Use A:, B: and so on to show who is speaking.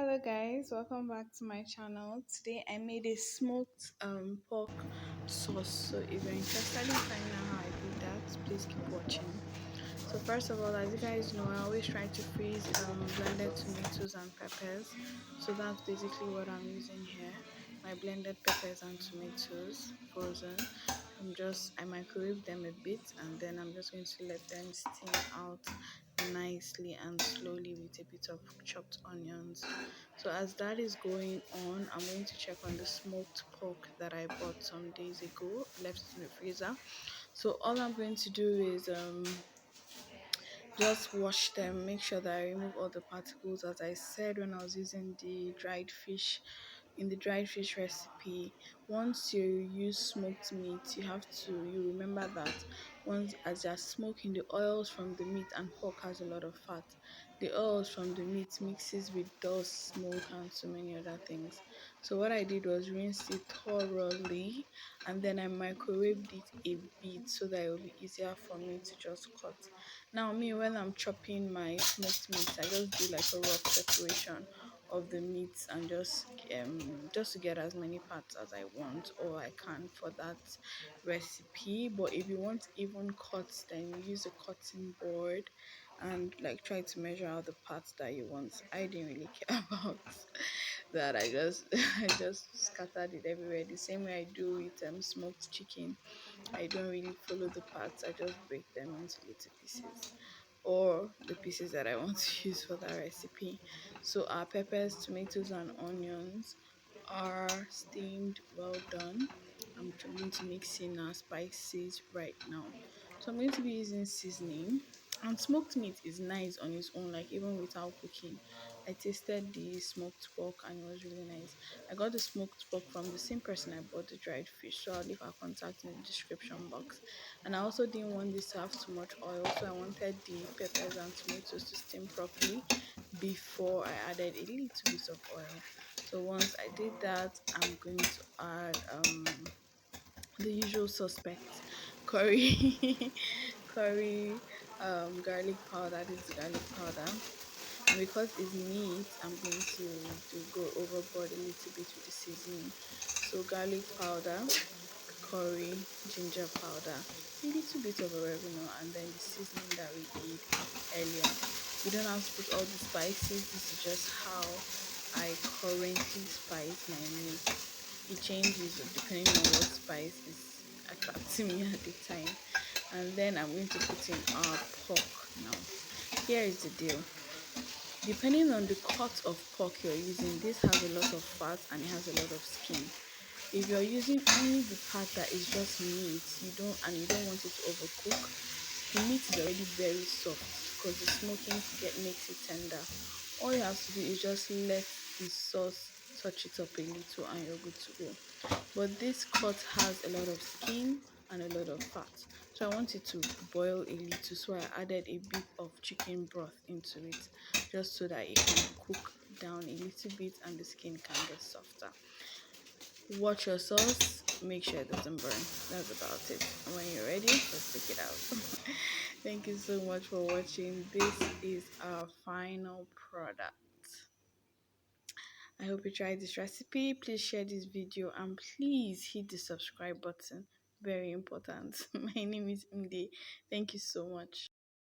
A: Hello guys, welcome back to my channel. Today I made a smoked pork sauce. So if you're interested in finding out how I did that, please keep watching. So first of all, as you guys know, I always try to freeze blended tomatoes and peppers. So that's basically what I'm using here. My blended peppers and tomatoes frozen. I microwave them a bit, and then I'm just going to let them steam out nicely and slowly with a bit of chopped onions. So as that is going on, I'm going to check on the smoked pork that I bought some days ago, left it in the freezer. So all I'm going to do is just wash them, make sure that I remove all the particles, as I said when I was using the dried fish. In the dried fish recipe, once you use smoked meat, you remember that once as you're smoking, the oils from the meat, and pork has a lot of fat, the oils from the meat mixes with dust, smoke, and so many other things. So what I did was rinse it thoroughly, and then I microwaved it a bit so that it will be easier for me to just cut. Now me, when I'm chopping my smoked meat, I just do like a rough separation of the meats, and just to get as many parts as I want or I can for that recipe. But if you want even cuts, then you use a cutting board and like try to measure out the parts that you want. I didn't really care about that. I just scattered it everywhere the same way I do with smoked chicken. I don't really follow the parts, I just break them into little pieces, or the pieces that I want to use for that recipe. So our peppers, tomatoes, and onions are steamed well done. I'm going to mix in our spices right now. So I'm going to be using seasoning. And smoked meat is nice on its own, like even without cooking. I tasted the smoked pork and it was really nice. I got the smoked pork from the same person I bought the dried fish, so I'll leave her contact in the description box. And I also didn't want this to have too much oil, so I wanted the peppers and tomatoes to steam properly before I added a little bit of oil. So once I did that, I'm going to add the usual suspects: curry, curry, garlic powder. This is garlic powder, and because it's meat, I'm going to go overboard a little bit with the seasoning. So garlic powder, curry, ginger powder, a little bit of oregano, and then the seasoning that we did earlier. You don't have to put all the spices. This is just how I currently spice my meat. It changes depending on what spice is attracting me at the time. And then I'm going to put in our pork now. Here is the deal: depending on the cut of pork you're using, this has a lot of fat and it has a lot of skin. If you're using only the part that is just meat, you don't want it to overcook, the meat is already very soft because the smoking makes it tender. All you have to do is just let the sauce touch it up a little and you're good to go. But this cut has a lot of skin and a lot of fat, so I want it to boil a little, so I added a bit of chicken broth into it, just so that it can cook down a little bit and the skin can get softer. Watch your sauce, make sure it doesn't burn. That's about it. And when you're ready, let's take it out. Thank you so much for watching. This is our final product. I hope you tried this recipe. Please share this video and please hit the subscribe button. Very important. My name is MD. Thank you so much.